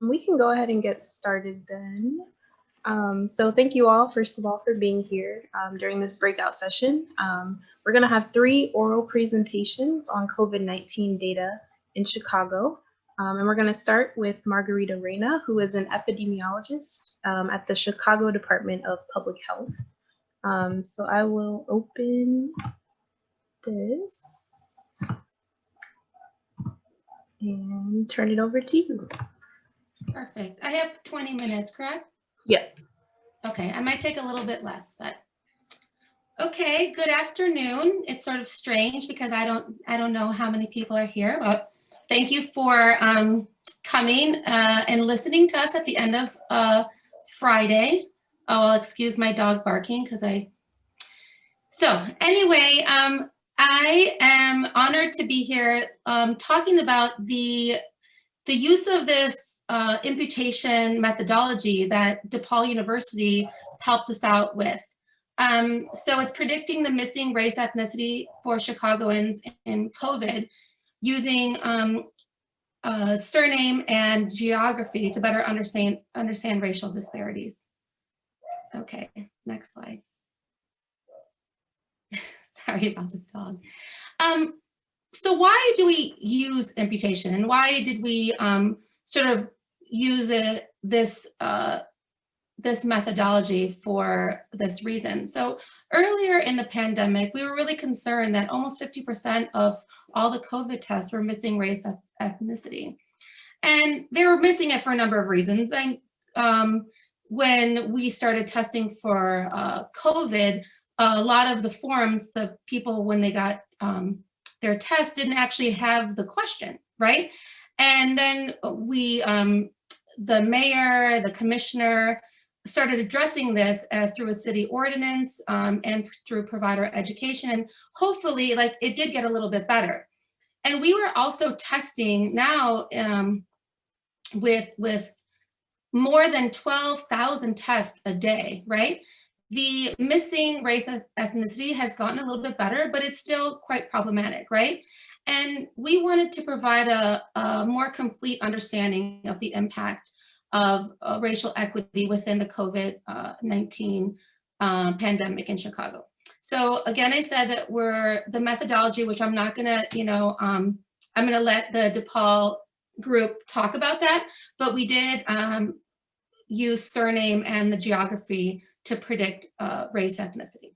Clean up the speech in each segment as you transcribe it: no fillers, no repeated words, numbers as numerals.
We can go ahead and get started then. So thank you all, first of all, for being here during this breakout session. We're going to have 3 oral presentations on COVID-19 data in Chicago. And we're going to start with Margarita Reina, who is an epidemiologist at the Chicago Department of Public Health. So I will open this and turn it over to you. Perfect. I have 20 minutes, correct? Yes. Okay, I might take a little bit less, but okay. Good afternoon. It's sort of strange because I don't know how many people are here, but thank you for coming and listening to us at the end of Friday. Oh, I'll excuse my dog barking because So anyway, I am honored to be here talking about the use of this imputation methodology that DePaul University helped us out with. So it's predicting the missing race ethnicity for Chicagoans in COVID using surname and geography to better understand racial disparities. Okay, next slide. Sorry about the dog. So why do we use imputation, and why did we sort of use this methodology for this reason? So earlier in the pandemic, we were really concerned that almost 50% of all the COVID tests were missing race ethnicity. And they were missing it for a number of reasons. And when we started testing for COVID, a lot of the forms, the people, when they got their test, didn't actually have the question, right? And then we, the mayor, the commissioner, started addressing this through a city ordinance and through provider education, and hopefully, like, it did get a little bit better. And we were also testing now with more than 12,000 tests a day, right? The missing race ethnicity has gotten a little bit better, but it's still quite problematic, right? And we wanted to provide a more complete understanding of the impact of racial equity within the COVID-19 pandemic in Chicago. So again, I said that the methodology, which I'm not gonna, I'm gonna let the DePaul group talk about that, but we did use surname and the geography to predict race ethnicity.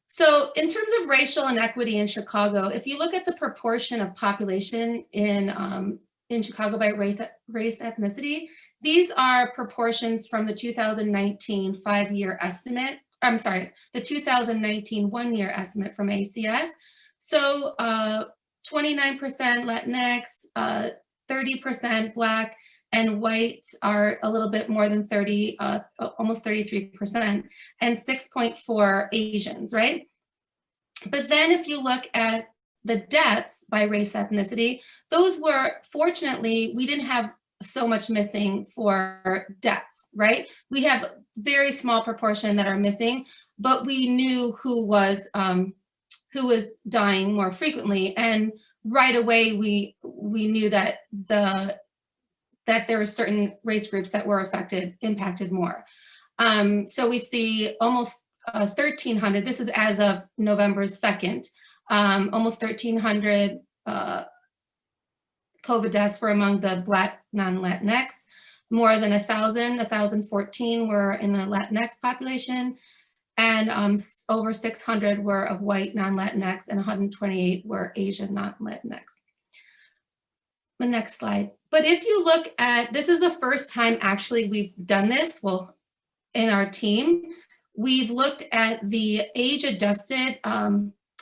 So in terms of racial inequity in Chicago, if you look at the proportion of population in Chicago by race ethnicity, these are proportions from the 2019 5-year estimate. I'm sorry, the 2019 1-year estimate from ACS. So 29% Latinx, 30% Black, and whites are a little bit more than 30, almost 33%, and 6.4 Asians, right? But then if you look at the deaths by race ethnicity, those were, fortunately, we didn't have so much missing for deaths, right? We have very small proportion that are missing, but we knew who was dying more frequently, and right away we knew that there were certain race groups that were impacted more. So we see almost 1,300, this is as of November 2nd, almost 1,300 COVID deaths were among the Black non-Latinx. More than 1,014 were in the Latinx population, and over 600 were of white non-Latinx, and 128 were Asian non-Latinx. The next slide. But if you look at, this is the first time actually we've done this, well, in our team, we've looked at the age-adjusted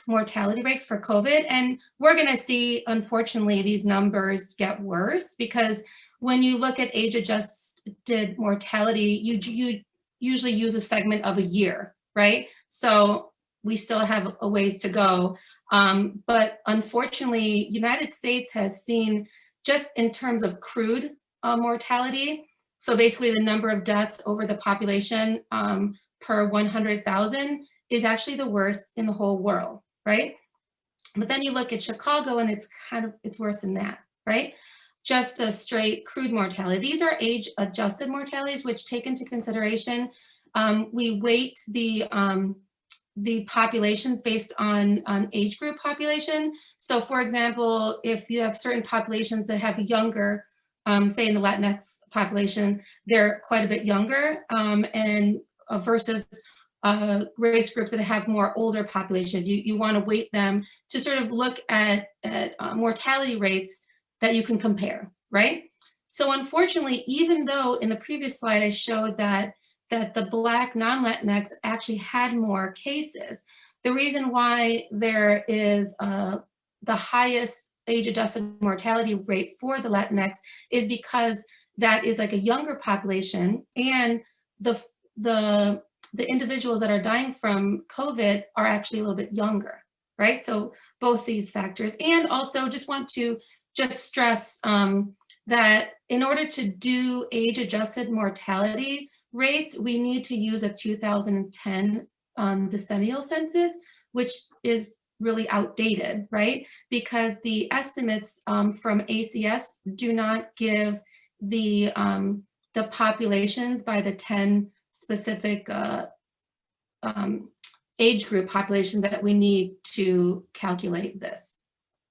mortality rates for COVID, and we're gonna see, unfortunately, these numbers get worse, because when you look at age-adjusted mortality, you usually use a segment of a year, right? So we still have a ways to go. But unfortunately, United States has seen, just in terms of crude mortality, so basically the number of deaths over the population per 100,000 is actually the worst in the whole world, right? But then you look at Chicago and it's worse than that, right? just a straight crude mortality. These are age-adjusted mortalities, which take into consideration, we weight the populations based on age group population. So for example, if you have certain populations that have younger, say in the Latinx population, they're quite a bit younger, and versus race groups that have more older populations. You want to weight them to sort of look at mortality rates that you can compare, right? So unfortunately, even though in the previous slide I showed that the Black non-Latinx actually had more cases, the reason why there is the highest age-adjusted mortality rate for the Latinx is because that is like a younger population, and the individuals that are dying from COVID are actually a little bit younger, right? So both these factors. And also just want to stress that in order to do age-adjusted mortality rates, we need to use a 2010 decennial census, which is really outdated, right? Because the estimates from ACS do not give the populations by the 10 specific age group populations that we need to calculate this.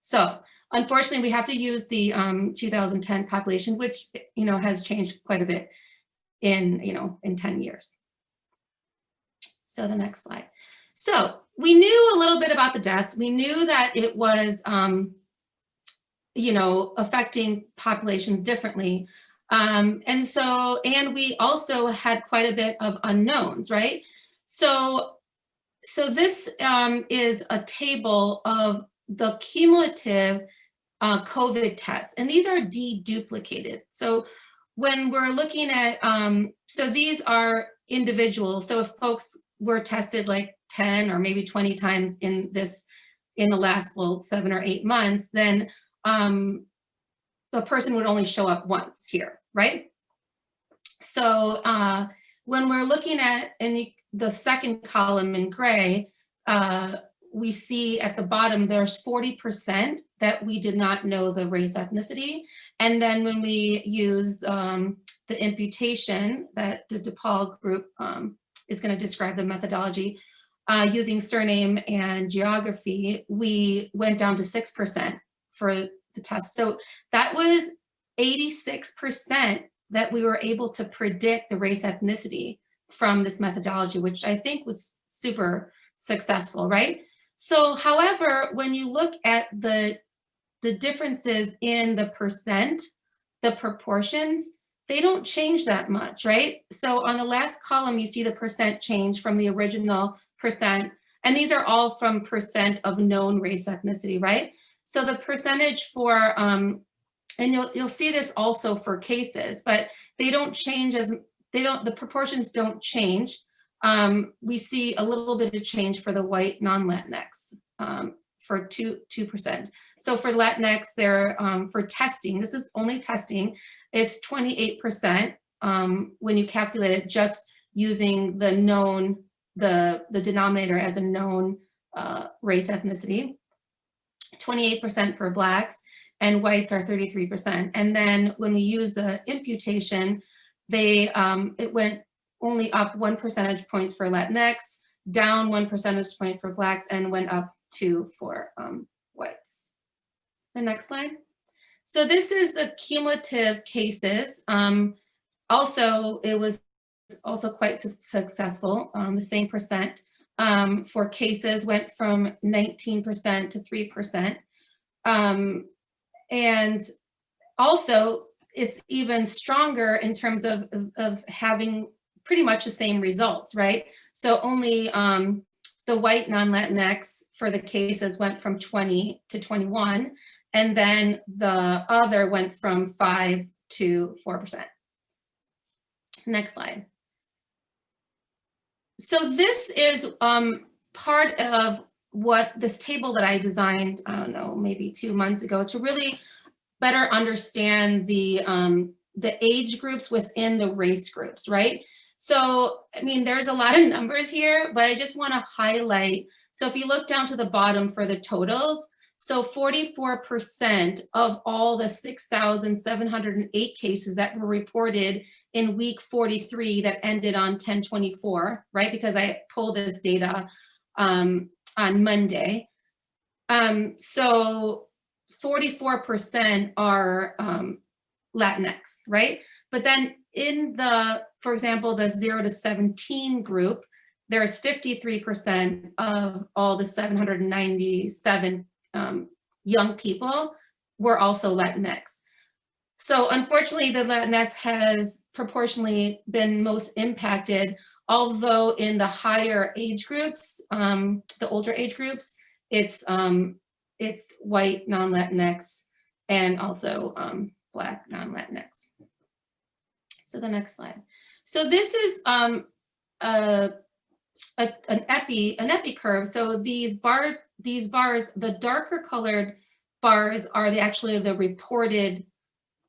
So unfortunately, we have to use the 2010 population, which has changed quite a bit in 10 years. So the next slide. So we knew a little bit about the deaths. We knew that it was affecting populations differently. And we also had quite a bit of unknowns, right? So this is a table of the cumulative COVID tests, and these are deduplicated. So when we're looking at, so these are individuals. So if folks were tested like 10 or maybe 20 times in the last 7 or 8 months, then the person would only show up once here, right? So when we're looking at the second column in gray, we see at the bottom there's 40% that we did not know the race ethnicity. And then when we use the imputation that the DePaul group is going to describe the methodology, using surname and geography, we went down to 6% for the test. So that was 86% that we were able to predict the race ethnicity from this methodology, which I think was super successful, right? So, however, when you look at the differences in the percent, the proportions, they don't change that much, right? So on the last column, you see the percent change from the original percent, and these are all from percent of known race ethnicity, right? So the percentage for, and you'll see this also for cases, but they don't change the proportions don't change. We see a little bit of change for the white non-Latinx for 2%. So for Latinx, they're for testing, this is only testing, it's 28% when you calculate it just using the known, the denominator as a known race ethnicity, 28% for Blacks, and whites are 33%. And then when we use the imputation, it went only up 1 percentage points for Latinx, down 1 percentage point for Blacks, and went up 2 for whites. The next slide. So this is the cumulative cases. Also, it was also quite successful. The same percent for cases went from 19% to 3%. And also, it's even stronger in terms of having pretty much the same results, right? So only the white non-Latinx for the cases went from 20 to 21, and then the other went from 5 to 4%. Next slide. So this is part of what this table that I designed, I don't know, maybe 2 months ago, to really better understand the age groups within the race groups, right? So, I mean, there's a lot of numbers here, but I just want to highlight. So if you look down to the bottom for the totals, So 44% of all the 6,708 cases that were reported in week 43 that ended on 10/24, right? Because I pulled this data on Monday. So 44% are Latinx, right? But then in the, for example, the 0 to 17 group, there's 53% of all the 797 young people were also Latinx. So unfortunately, the Latinx has proportionally been most impacted, although in the higher age groups, the older age groups, it's white non-Latinx and also Black non-Latinx. So the next slide. So this is an epi curve. So these bars, the darker colored bars are actually the reported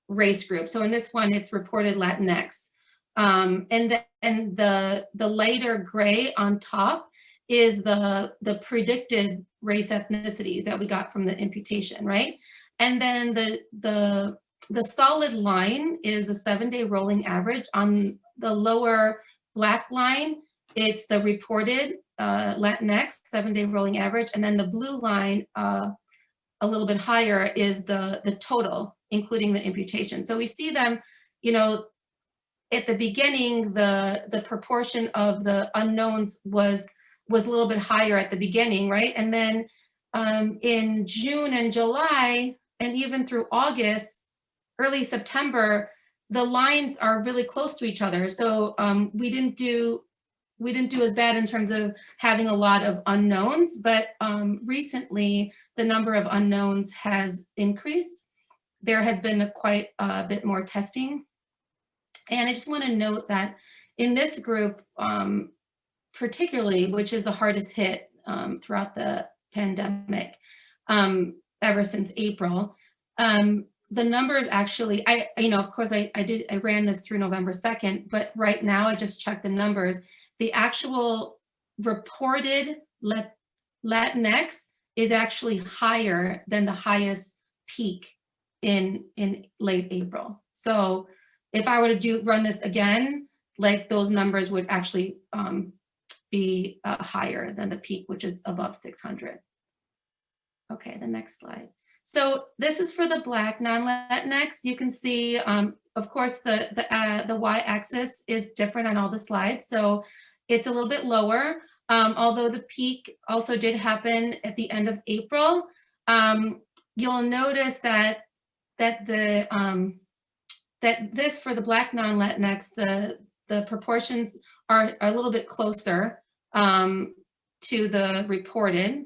race group. So in this one, it's reported Latinx. And the lighter gray on top is the predicted race ethnicities that we got from the imputation, right? And then the solid line is a 7-day rolling average. On the lower black line, it's the reported Latinx 7-day rolling average. And then the blue line, a little bit higher, is the total, including the imputation. So we see them, you know, at the beginning, the proportion of the unknowns was a little bit higher at the beginning, right? And then in June and July, and even through August, early September, the lines are really close to each other. So we didn't do as bad in terms of having a lot of unknowns, but recently the number of unknowns has increased. There has been quite a bit more testing. And I just want to note that in this group, particularly, which is the hardest hit throughout the pandemic, ever since April, the numbers actually, of course, I ran this through November 2nd, but right now I just checked the numbers. The actual reported Latinx is actually higher than the highest peak in late April. So if I were to run this again, like those numbers would actually be higher than the peak, which is above 600. Okay, the next slide. So this is for the Black non-Latinx. You can see, of course, the y-axis is different on all the slides. So it's a little bit lower, although the peak also did happen at the end of April. You'll notice that this for the Black non-Latinx, the proportions are a little bit closer to the reported.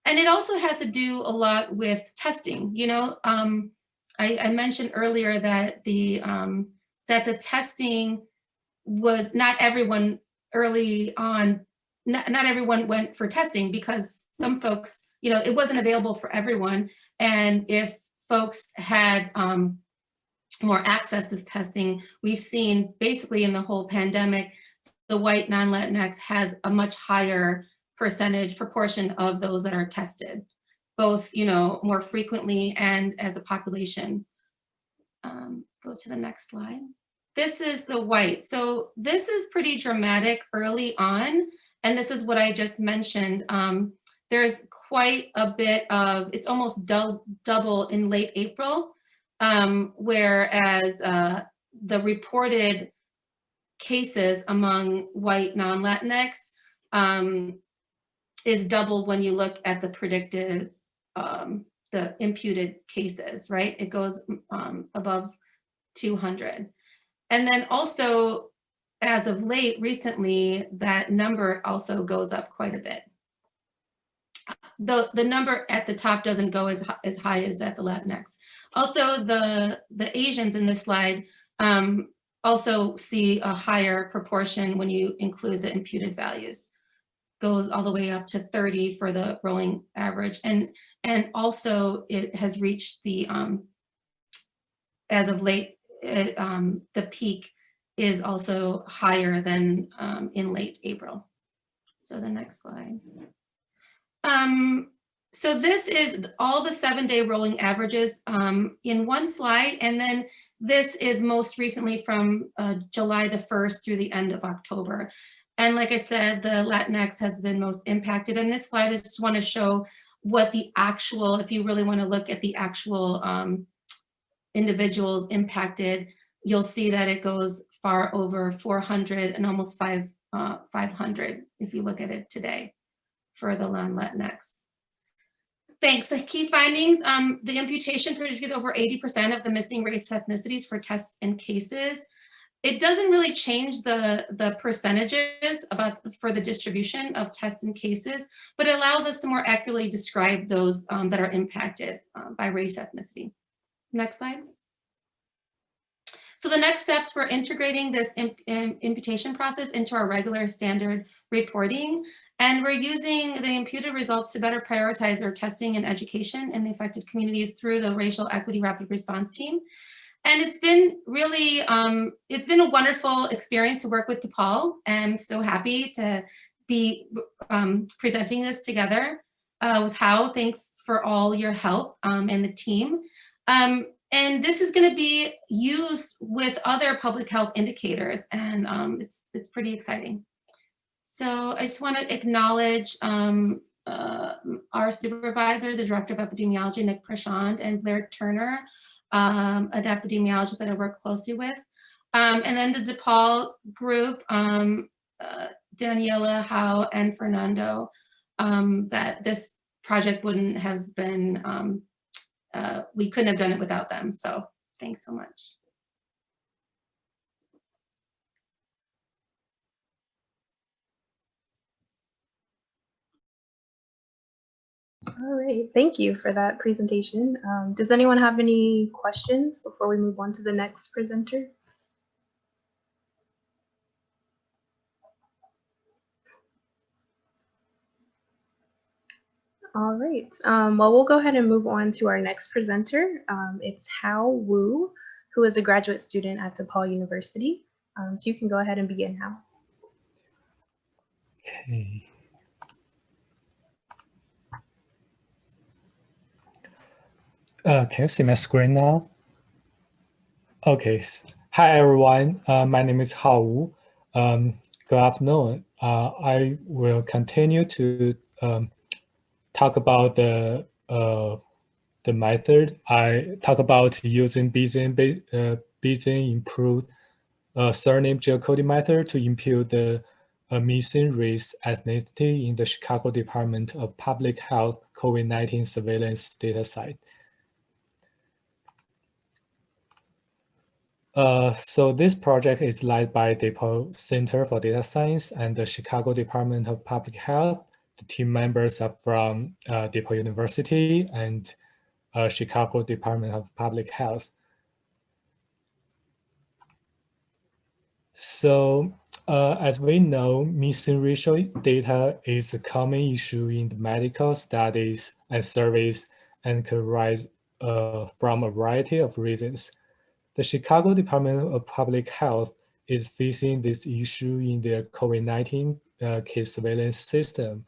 And it also has to do a lot with testing. You know, I mentioned earlier that the testing was not everyone early on. Not everyone went for testing because some folks, you know, it wasn't available for everyone. And if folks had more access to testing, we've seen basically in the whole pandemic, the white non-Latinx has a much higher proportion of those that are tested, both, you know, more frequently and as a population. Go to the next slide. This is the white. So this is pretty dramatic early on. And this is what I just mentioned. There's quite a bit of, it's almost double in late April, whereas the reported cases among white non-Latinx is double when you look at the predicted, the imputed cases, right? It goes above 200. And then also, as of late, recently, that number also goes up quite a bit. The number at the top doesn't go as high as that, the Latinx. Also, the Asians in this slide also see a higher proportion when you include the imputed values. Goes all the way up to 30 for the rolling average. And also it has reached the, as of late, the peak is also higher than in late April. So the next slide. So this is all the 7-day rolling averages in one slide, and then this is most recently from July the 1st through the end of October. And like I said, the Latinx has been most impacted. And this slide, I just want to show what the actual, if you really want to look at the actual individuals impacted, you'll see that it goes far over 400 and almost 500 if you look at it today for the non-Latinx. Thanks. The key findings, the imputation predicted over 80% of the missing race ethnicities for tests and cases. It doesn't really change the percentages for the distribution of tests and cases, but it allows us to more accurately describe those that are impacted by race ethnicity. Next slide. So the next steps for integrating this imputation process into our regular standard reporting. And we're using the imputed results to better prioritize our testing and education in the affected communities through the Racial Equity Rapid Response Team. And it's been really, it's been a wonderful experience to work with DePaul. I'm so happy to be presenting this together with Hao. Thanks for all your help and the team. And this is going to be used with other public health indicators, and it's pretty exciting. So I just want to acknowledge our supervisor, the Director of Epidemiology, Nick Prashant, and Blair Turner, an epidemiologist that I work closely with. And then the DePaul group, Daniela, Hao, and Fernando, that this project wouldn't have been, we couldn't have done it without them. So thanks so much. All right, thank you for that presentation. Does anyone have any questions before we move on to the next presenter? All right, well, we'll go ahead and move on to our next presenter. It's Hao Wu, who is a graduate student at DePaul University. So you can go ahead and begin, Hao. Okay. Can you see my screen now? Okay. Hi, everyone. My name is Hao Wu. Good afternoon. I will continue to talk about the method. I talk about using Bayesian improved surname geocoding method to impute the missing race ethnicity in the Chicago Department of Public Health COVID-19 surveillance dataset. So this project is led by DePaul Center for Data Science and the Chicago Department of Public Health. The team members are from DePaul University and Chicago Department of Public Health. So as we know, missing racial data is a common issue in the medical studies and surveys and can arise from a variety of reasons. The Chicago Department of Public Health is facing this issue in their COVID-19 case surveillance system.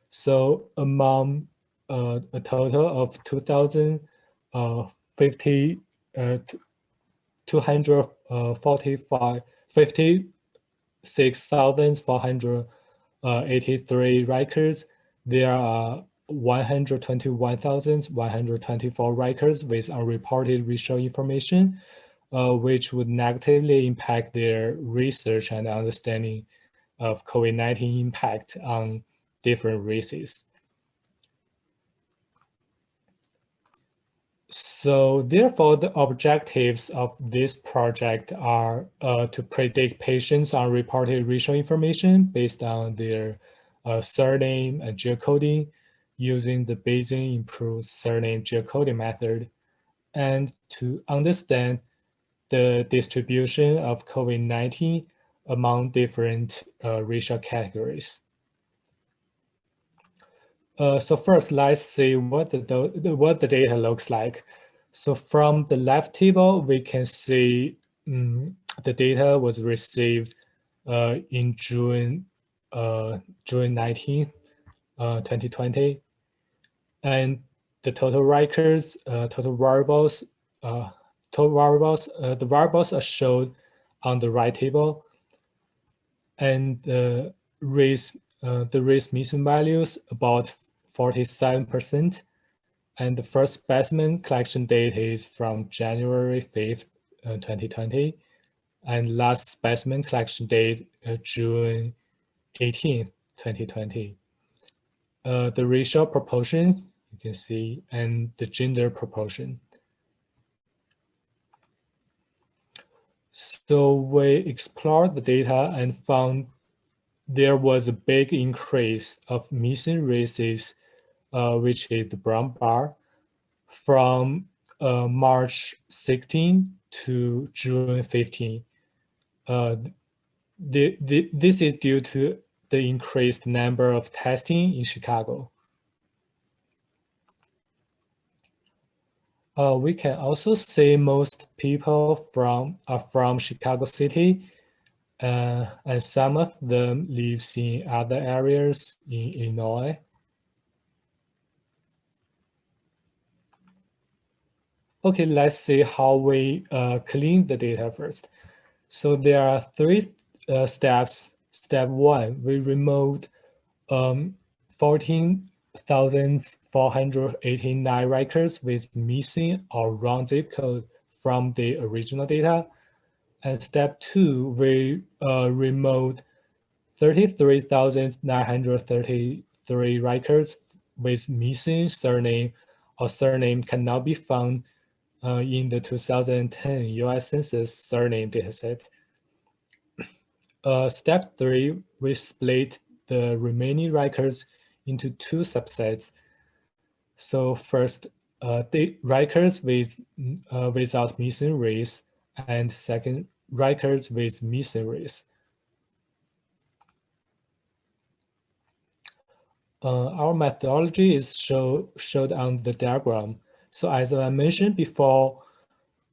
So among a total of 56,483 records, there are 121,124 records with unreported racial information, which would negatively impact their research and understanding of COVID-19 impact on different races. So therefore, the objectives of this project are to predict patients' unreported racial information based on their surname and geocoding using the Bayesian improved surname geocoding method, and to understand the distribution of COVID-19 among different racial categories. So first, let's see what the data looks like. So from the left table, we can see the data was received in June 19th, 2020. and the total records, total variables, the variables are shown on the right table, and the race missing values about 47%, and the first specimen collection date is from January 5th, 2020, and last specimen collection date June 18th, 2020. The racial proportion, you can see, and the gender proportion. So we explored the data and found there was a big increase of missing races, which is the brown bar, from March 16 to June 15. This is due to the increased number of testing in Chicago. We can also say most people are from Chicago City, and some of them live in other areas in Illinois. Okay, let's see how we clean the data first. So there are three steps. Step one, we removed 14,489 records with missing or wrong zip code from the original data. And step two, we removed 33,933 records with missing surname or surname cannot be found in the 2010 US Census surname dataset. Step three, we split the remaining records into two subsets. So first, the records without missing race, and second, records with missing race. Our methodology is showed on the diagram. So as I mentioned before,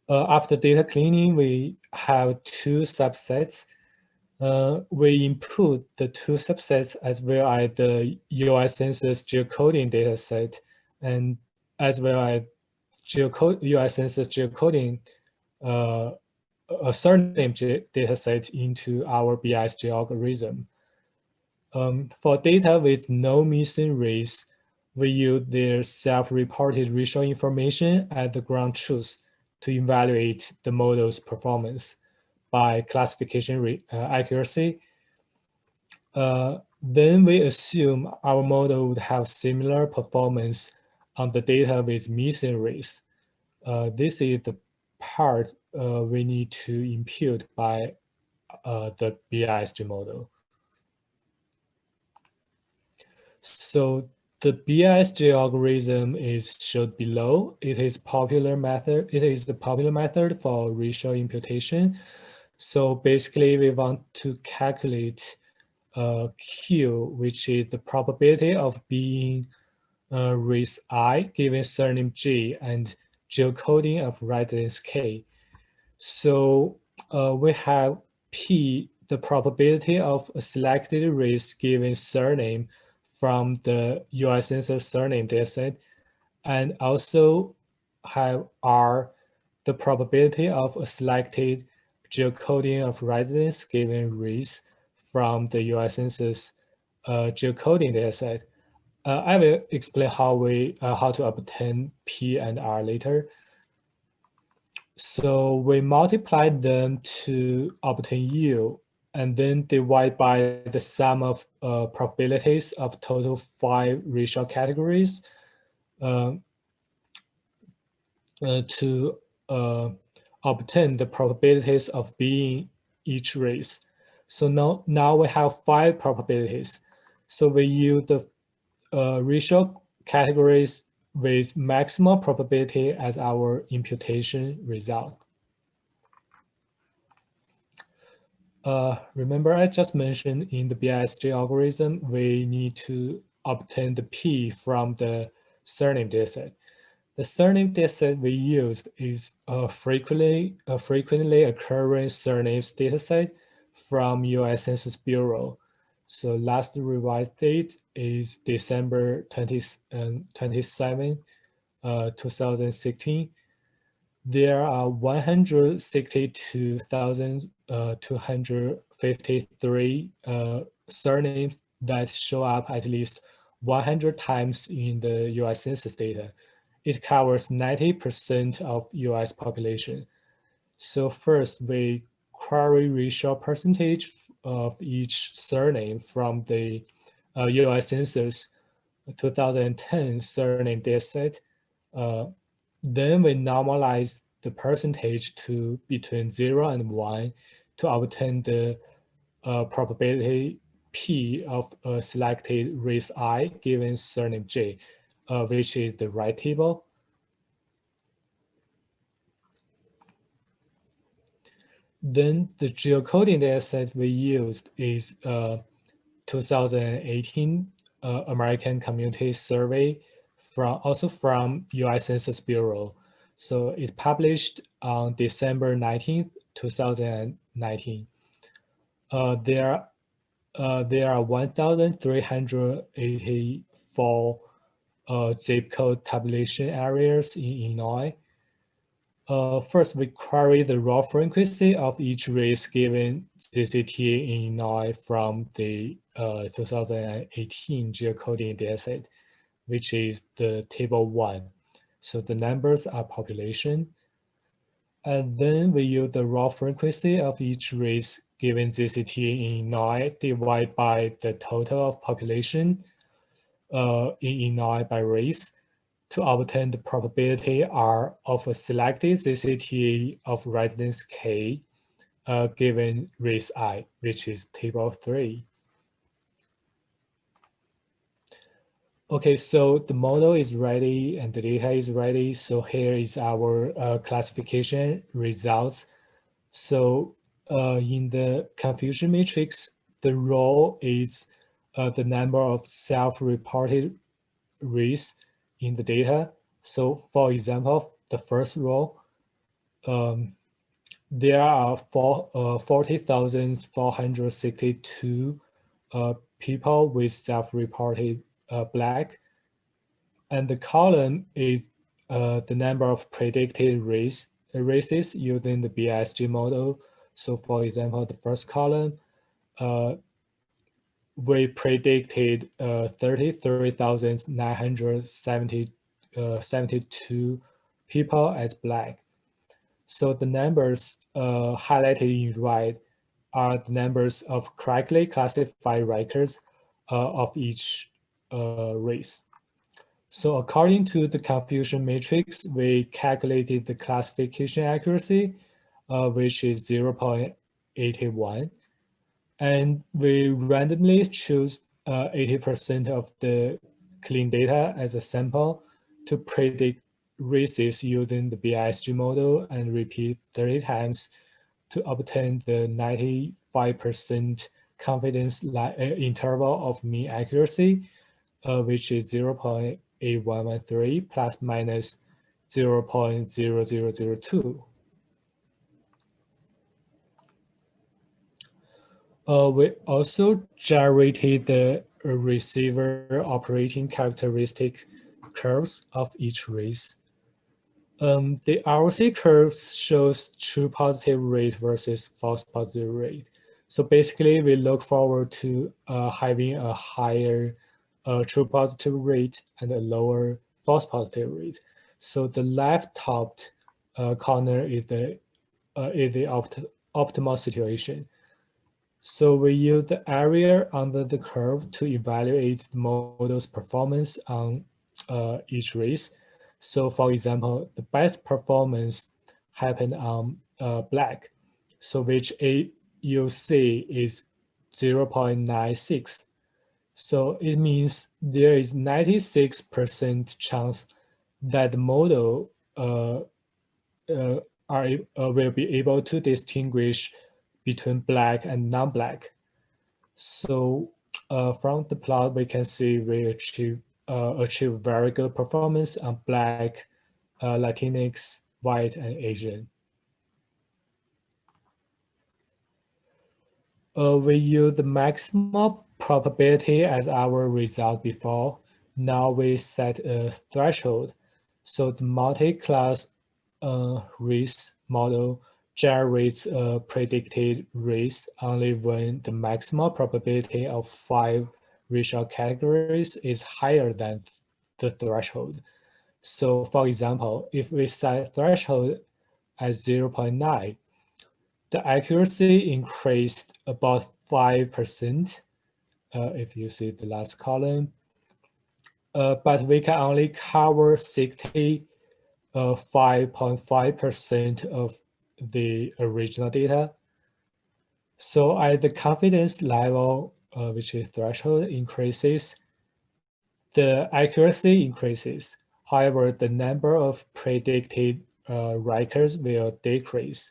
after data cleaning, we have two subsets. We input the two subsets as well as the US Census geocoding dataset, and as well as US Census geocoding a surname dataset into our BISG algorithm. For data with no missing race, we use their self-reported racial information as the ground truth to evaluate the model's performance by classification accuracy. Then we assume our model would have similar performance on the data with missing race. This is the part we need to impute by the BISG model. So the BISG algorithm is shown below. It is the popular method for racial imputation. So basically, we want to calculate Q, which is the probability of being race I given surname J and geocoding of residence K. So we have P, the probability of a selected race given surname from the US Census surname dataset, and also have R, the probability of a selected geocoding of residence given race from the US Census geocoding dataset. I will explain how to obtain P and R later. So we multiply them to obtain U, and then divide by the sum of probabilities of total 5 racial categories to obtain the probabilities of being each race. So now we have 5 probabilities. So we use the racial categories with maximal probability as our imputation result. Remember, I just mentioned in the BISG algorithm, we need to obtain the P from the surname dataset. The surname dataset we used is a frequently occurring surnames dataset from US Census Bureau. So last revised date is December 27, 2016. There are 162,253 surnames that show up at least 100 times in the US Census data. It covers 90% of US population. So first, we query racial percentage of each surname from the US Census 2010 surname dataset. Then we normalize the percentage to between 0 and 1 to obtain the probability P of a selected race I given surname J, which is the right table. Then the geocoding dataset we used is 2018 American Community Survey also from US Census Bureau. So it published on December 19th, 2019. There are 1,384 zip code tabulation areas in Illinois. First, we query the raw frequency of each race given CCTA in Illinois from the 2018 geocoding dataset, which is the table 1. So the numbers are population. And then we use the raw frequency of each race given CCTA in Illinois divided by the total of population in Illinois by race to obtain the probability R of a selected CCTA of residence K given race I, which is table 3. Okay, so the model is ready and the data is ready. So here is our classification results. So in the confusion matrix, the row is the number of self-reported race in the data. So for example, the first row, there are 40,462 people with self-reported Black, and the column is the number of predicted races using the BISG model. So for example, the first column, we predicted 33,972 people as Black. So the numbers highlighted in red are the numbers of correctly classified records of each race. So according to the confusion matrix, we calculated the classification accuracy, which is 0.81. And we randomly choose 80% of the clean data as a sample to predict races using the BISG model and repeat 30 times to obtain the 95% confidence interval of mean accuracy, which is 0.8113 plus minus 0.0002. We also generated the receiver operating characteristic curves of each race. The ROC curves shows true positive rate versus false positive rate. So basically, we look forward to having a higher true positive rate and a lower false positive rate. So the left top corner is the optimal situation. So we use the area under the curve to evaluate the model's performance on each race. So for example, the best performance happened on Black, so which AUC is 0.96. So it means there is 96% chance that the model will be able to distinguish between Black and non-Black. So from the plot, we can see we achieve very good performance on Black, Latinx, White, and Asian. We use the maximal probability as our result before. Now we set a threshold. So the multi-class race model generates a predicted race only when the maximum probability of 5 racial categories is higher than the threshold. So for example, if we set threshold at 0.9, the accuracy increased about 5%, if you see the last column. But we can only cover 65.5% of the original data. So as the confidence level, which is threshold, increases, the accuracy increases. However, the number of predicted records will decrease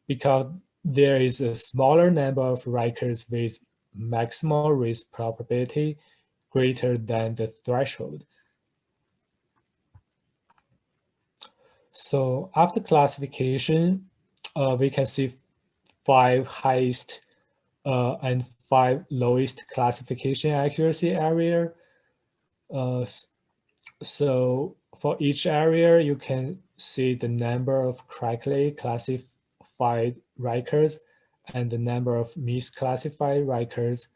because there is a smaller number of records with maximal risk probability greater than the threshold. So after classification, we can see 5 highest and 5 lowest classification accuracy area. So for each area, you can see the number of correctly classified records and the number of misclassified records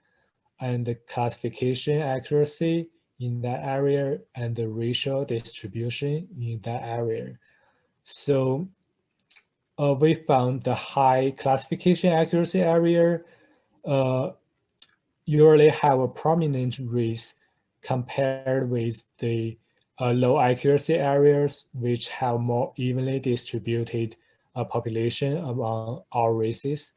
and the classification accuracy in that area and the racial distribution in that area. So we found the high classification accuracy area usually have a prominent race compared with the low accuracy areas, which have more evenly distributed population among all races.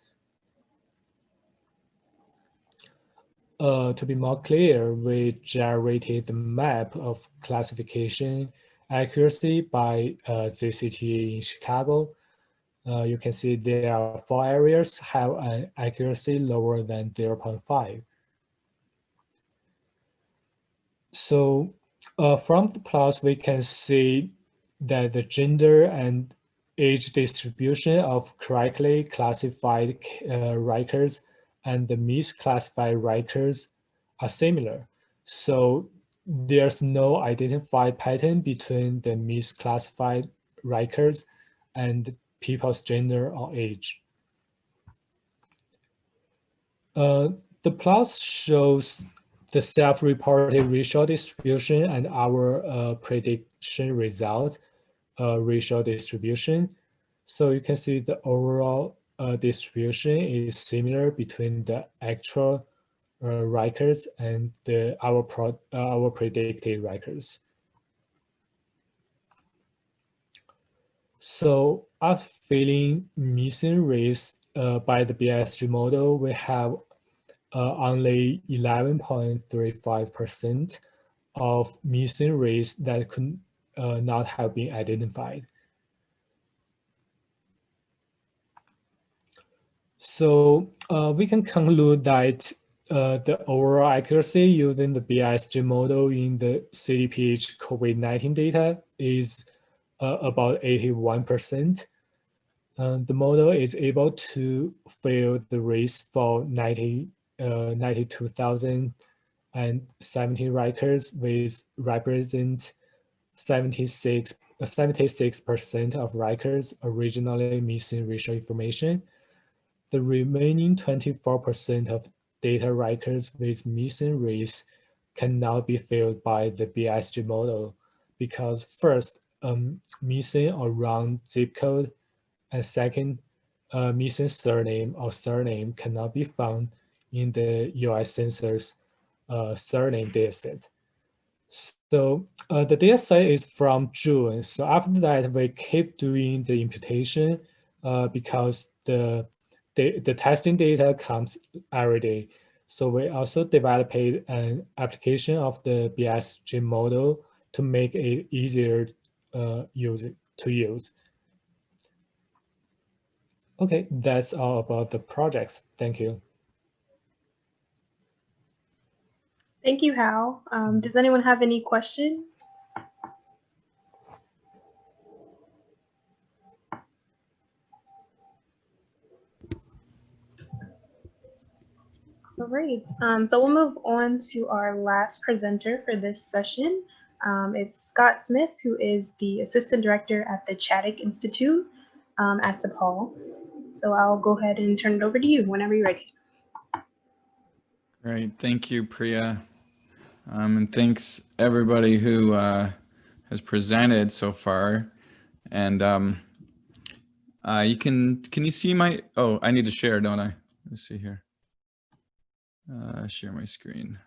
To be more clear, we generated the map of classification accuracy by ZCT in Chicago. You can see there are 4 areas have an accuracy lower than 0.5. So from the plots, we can see that the gender and age distribution of correctly classified records and the misclassified records are similar. So there's no identified pattern between the misclassified records and people's gender or age. The plots shows the self-reported racial distribution and our prediction result racial distribution. So you can see the overall distribution is similar between the actual records and our predicted records. So after filling missing race by the BISG model, we have only 11.35% of missing race that could not have been identified. So we can conclude that the overall accuracy using the BISG model in the CDPH COVID-19 data is about 81%. The model is able to fill the race for 92,070 records, with represent 76% of records originally missing racial information. The remaining 24% of data records with missing race can now be filled by the BISG model because first, missing or wrong zip code, and second, missing surname or surname cannot be found in the US Census surname dataset. So the dataset is from June. So after that, we keep doing the imputation because the testing data comes every day. So we also developed an application of the BISG model to make it easier to use. Okay, that's all about the project. Thank you. Thank you, Hal. Does anyone have any questions? All right, so we'll move on to our last presenter for this session. It's Scott Smith, who is the Assistant Director at the Chaddick Institute at DePaul. So I'll go ahead and turn it over to you whenever you're ready. Great, thank you, Priya. And thanks everybody who has presented so far. And can you see my, oh, I need to share, don't I? Let's see here. Share my screen.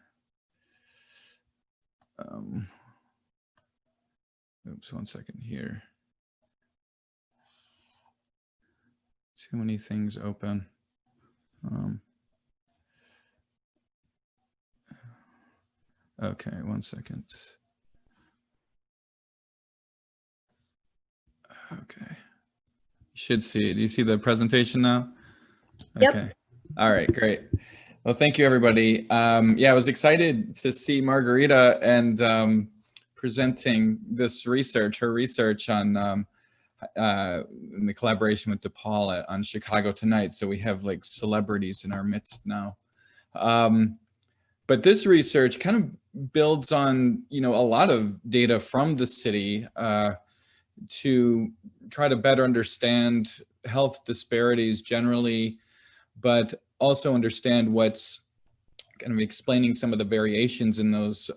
Oops, 1 second here. Too many things open. Okay, 1 second. Okay. You should see it. Do you see the presentation now? Yep. Okay. All right, great. Well, thank you, everybody. Yeah, I was excited to see Margarita and presenting this research, her research on in the collaboration with DePaul on Chicago Tonight. So we have like celebrities in our midst now. But this research kind of builds on, a lot of data from the city to try to better understand health disparities generally, but also understand what's kind of explaining some of the variations in those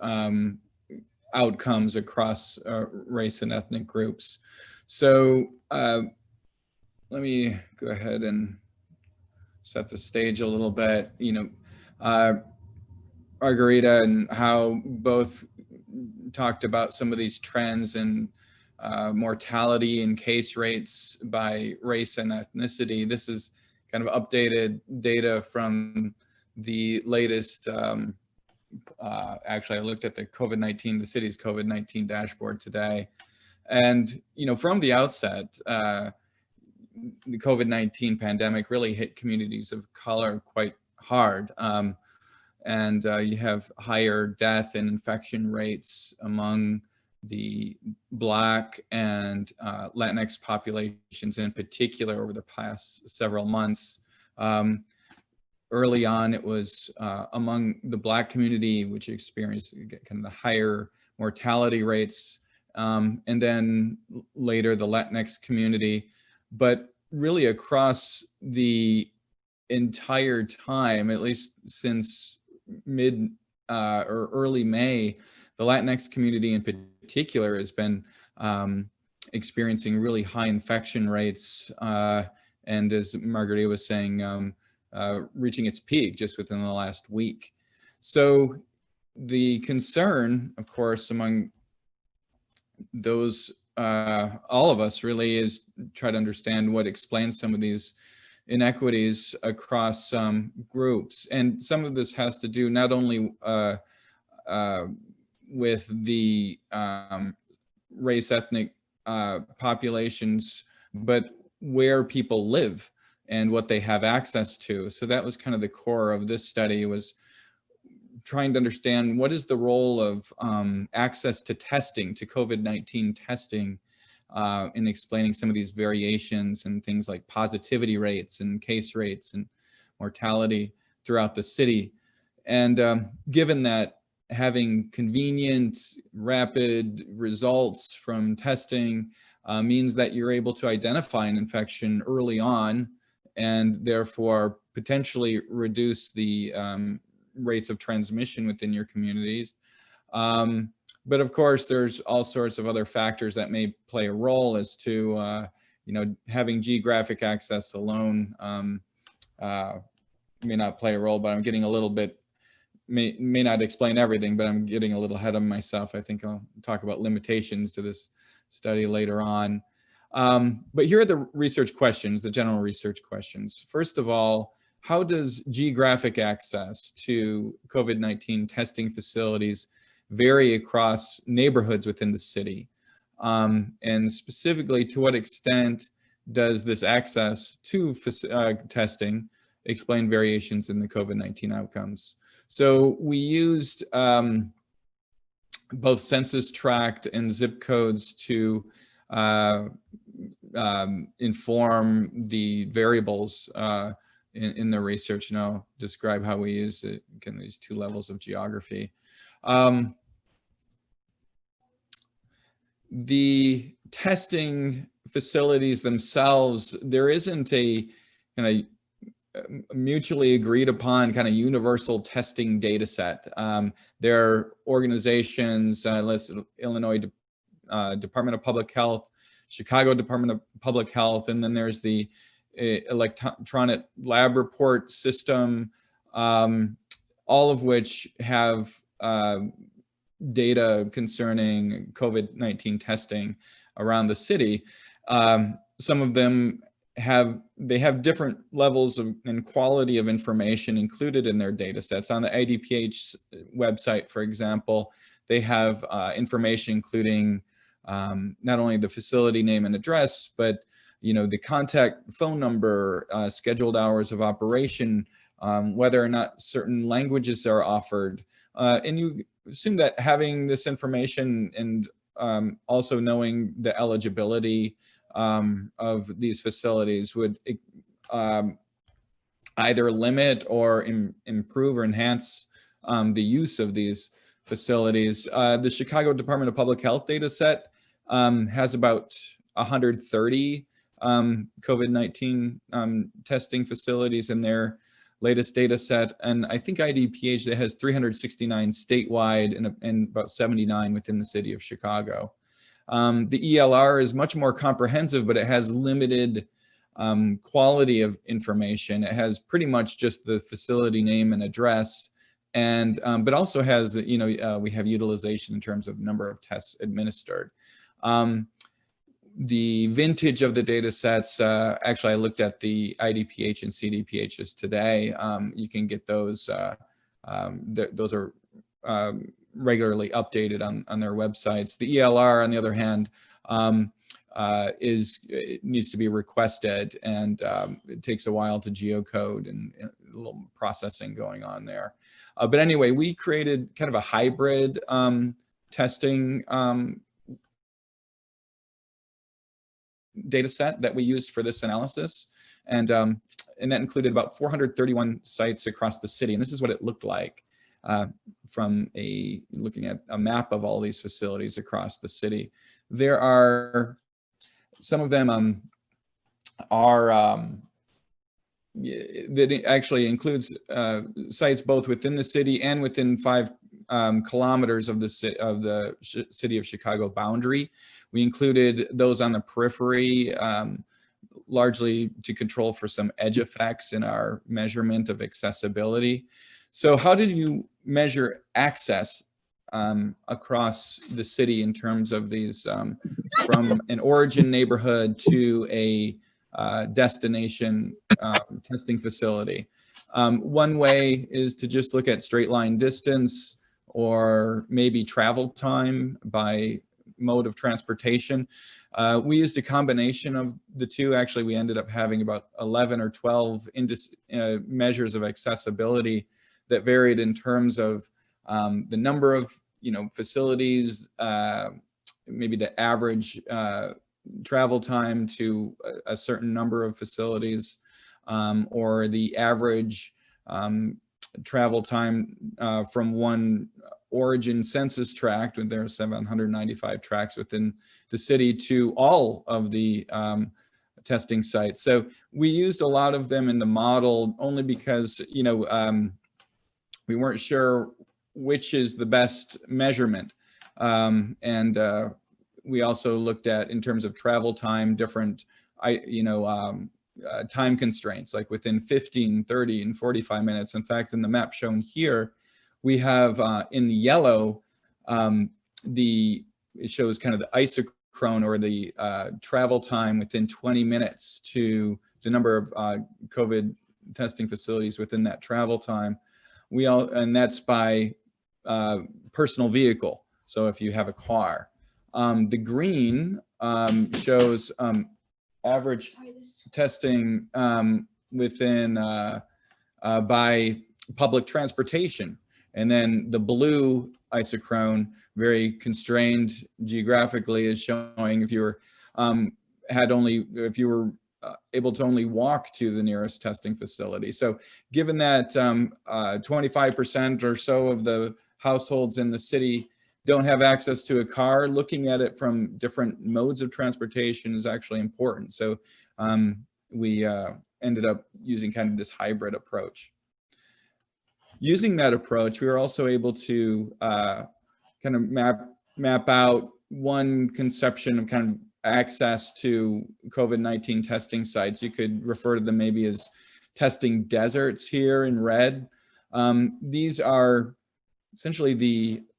outcomes across race and ethnic groups. So let me go ahead and set the stage a little bit. Margarita and how both talked about some of these trends in mortality and case rates by race and ethnicity. This is kind of updated data from the latest, actually I looked at the COVID-19, the city's COVID-19 dashboard today. And, from the outset, the COVID-19 pandemic really hit communities of color quite hard. And you have higher death and infection rates among the Black and Latinx populations in particular over the past several months. Early on, it was among the Black community, which experienced kind of the higher mortality rates, and then later the Latinx community. But really across the entire time, at least since mid or early May, the Latinx community in particular has been experiencing really high infection rates, and as Margarita was saying, reaching its peak just within the last week. So the concern, of course, among those, all of us really, is try to understand what explains some of these inequities across groups. And some of this has to do not only with the race ethnic populations, but where people live and what they have access to. So that was kind of the core of this study, was trying to understand what is the role of access to testing, to COVID-19 testing, in explaining some of these variations and things like positivity rates and case rates and mortality throughout the city. And given that having convenient, rapid results from testing means that you're able to identify an infection early on and therefore potentially reduce the rates of transmission within your communities. But of course, there's all sorts of other factors that may play a role as to, having geographic access alone may not play a role, but I'm getting a little bit, may not explain everything, but I'm getting a little ahead of myself. I think I'll talk about limitations to this study later on. But here are the research questions, the general research questions. First of all, how does geographic access to COVID-19 testing facilities vary across neighborhoods within the city? And specifically, to what extent does this access to testing explain variations in the COVID-19 outcomes? So we used both census tract and zip codes to inform the variables in the research, and I'll describe how we use it in these two levels of geography. The testing facilities themselves, there isn't a kind of mutually agreed upon kind of universal testing data set. There are organizations, Illinois Department of Public Health, Chicago Department of Public Health, and then there's the electronic lab report system, all of which have data concerning COVID-19 testing around the city. Some of them have different levels of and quality of information included in their data sets. On the IDPH website, for example, they have information including not only the facility name and address, but the contact phone number, scheduled hours of operation, whether or not certain languages are offered. And you assume that having this information and also knowing the eligibility of these facilities would either limit or improve or enhance the use of these facilities. The Chicago Department of Public Health data set has about 130 COVID-19 testing facilities in their latest data set, and I think IDPH that has 369 statewide and about 79 within the city of Chicago. The ELR is much more comprehensive, but it has limited quality of information. It has pretty much just the facility name and address, and but also has we have utilization in terms of number of tests administered. The vintage of the data sets, actually I looked at the IDPH and CDPHs today. You can get those, those are regularly updated on their websites. The ELR, on the other hand, it needs to be requested, and it takes a while to geocode and a little processing going on there. But anyway, we created kind of a hybrid testing data set that we used for this analysis, and that included about 431 sites across the city, and this is what it looked like from looking at a map of all these facilities across the city. There are some of them that actually includes sites both within the city and within 5 kilometers of the city of Chicago boundary. We included those on the periphery, largely to control for some edge effects in our measurement of accessibility. So how did you measure access across the city in terms of these, from an origin neighborhood to a destination testing facility? One way is to just look at straight line distance, or maybe travel time by mode of transportation. We used a combination of the two. Actually, we ended up having about 11 or 12 measures of accessibility that varied in terms of the number of facilities, maybe the average travel time to a certain number of facilities, or the average travel time from one origin census tract, when there are 795 tracts within the city, to all of the testing sites. So we used a lot of them in the model only because we weren't sure which is the best measurement, and we also looked at, in terms of travel time, different time constraints, like within 15, 30, and 45 minutes. In fact, in the map shown here, we have in the yellow, it shows kind of the isochrone, or the travel time within 20 minutes to the number of COVID testing facilities within that travel time. And that's by personal vehicle. So if you have a car, the green shows average testing within by public transportation. And then the blue isochrone, very constrained geographically, is showing if you were able to only walk to the nearest testing facility. So given that 25% or so of the households in the city don't have access to a car, looking at it from different modes of transportation is actually important. So we ended up using kind of this hybrid approach. Using that approach, we were also able to kind of map out one conception of kind of access to COVID-19 testing sites. You could refer to them maybe as testing deserts here in red. These are essentially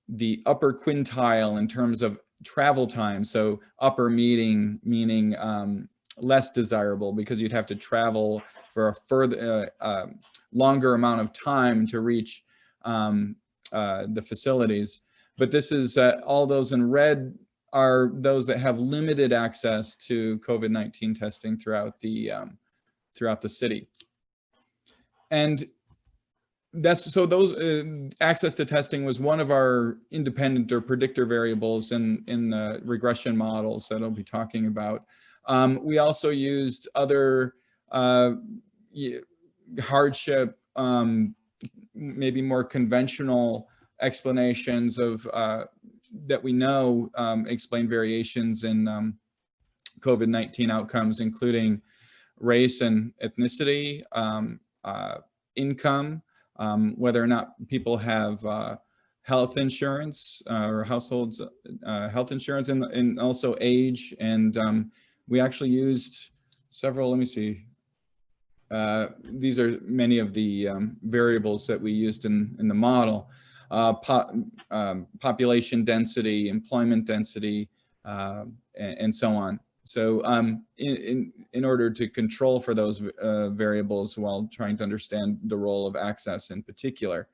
the upper quintile in terms of travel time. So upper meaning less desirable, because you'd have to travel for a further longer amount of time to reach the facilities. But this is all those in red are those that have limited access to COVID-19 testing throughout the city. And that's so those access to testing was one of our independent or predictor variables in the regression models that I'll be talking about. We also used other hardship, maybe more conventional explanations of that we know explain variations in COVID-19 outcomes, including race and ethnicity, income, whether or not people have health insurance or households health insurance, and also age. And we actually used several, let me see, these are many of the variables that we used in the model. Population density, employment density, and so on. So in order to control for those variables while trying to understand the role of access in particular.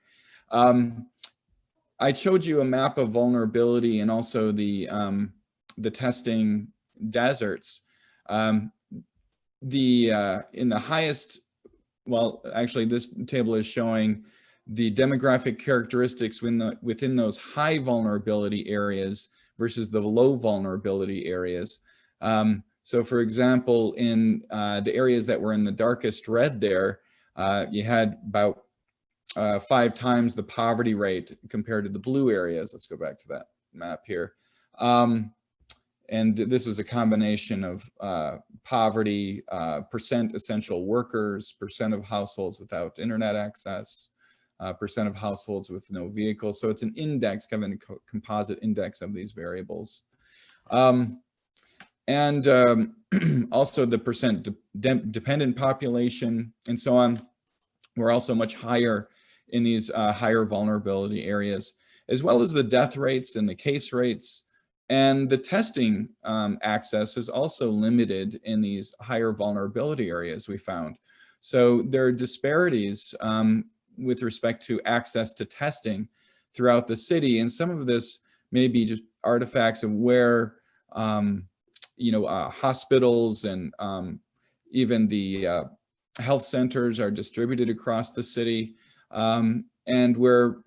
I showed you a map of vulnerability and also the testing deserts. In the highest, well, actually this table is showing the demographic characteristics within those high vulnerability areas versus the low vulnerability areas. So for example, in the areas that were in the darkest red there, you had about 5 times the poverty rate compared to the blue areas. Let's go back to that map here. And this was a combination of poverty, percent essential workers, percent of households without internet access, percent of households with no vehicle. So it's an index, kind of a composite index of these variables. And also the percent dependent population and so on were also much higher in these higher vulnerability areas, as well as the death rates and the case rates. And the testing access is also limited in these higher vulnerability areas, we found. So there are disparities with respect to access to testing throughout the city. And some of this may be just artifacts of where, hospitals and even the health centers are distributed across the city, and where,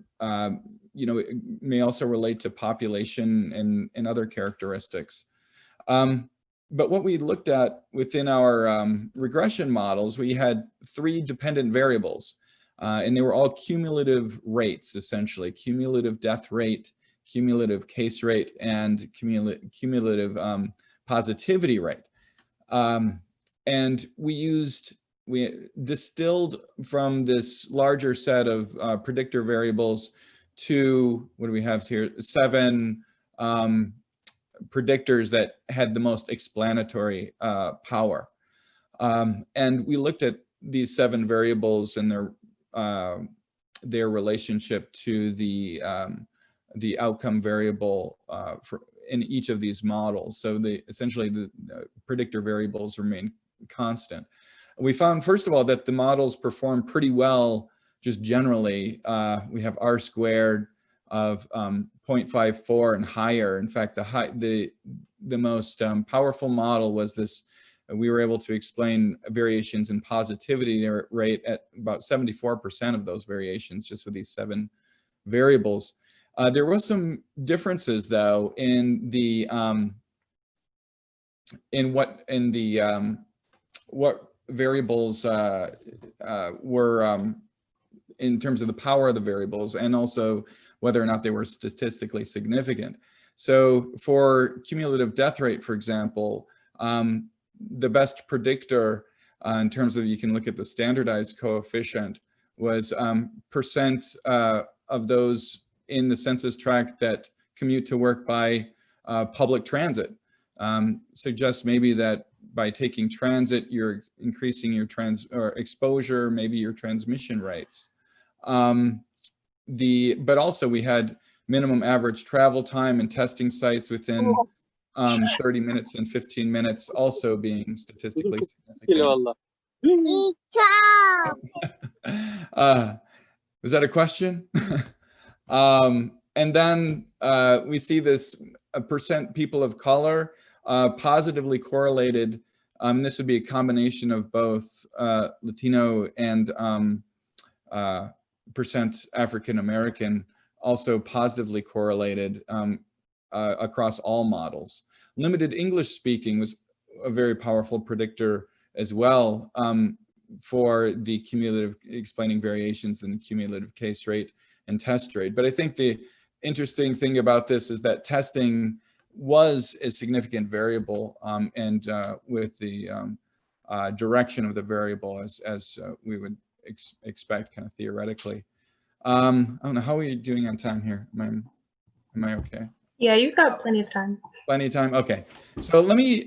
it may also relate to population and other characteristics. But what we looked at within our regression models, we had 3 dependent variables, and they were all cumulative rates, essentially, cumulative death rate, cumulative case rate, and cumulative positivity rate. And we distilled from this larger set of predictor variables to, what do we have here, 7 predictors that had the most explanatory power. And we looked at these 7 variables and their relationship to the outcome variable in each of these models. So essentially the predictor variables remain constant. We found, first of all, that the models perform pretty well just generally. We have R squared of 0.54 and higher. In fact, the most powerful model was this. We were able to explain variations in positivity rate at about 74% of those variations, just with these 7 variables. There was some differences, though, in the what variables were in terms of the power of the variables, and also whether or not they were statistically significant. So for cumulative death rate, for example, the best predictor in terms of, you can look at the standardized coefficient, was percent of those in the census tract that commute to work by public transit. Suggests maybe that by taking transit, you're increasing your exposure, maybe your transmission rates. But also we had minimum average travel time and testing sites within 30 minutes and 15 minutes also being statistically significant. Was that a question? And then we see this percent people of color positively correlated. This would be a combination of both Latino and percent African American, also positively correlated across all models. Limited English speaking was a very powerful predictor as well for the cumulative explaining variations in the cumulative case rate and test rate. But I think the interesting thing about this is that testing was a significant variable, and with the direction of the variable as we would expect, kind of theoretically. I don't know, how are you doing on time here? Am I okay? Yeah, you've got plenty of time. Plenty of time, okay. So let me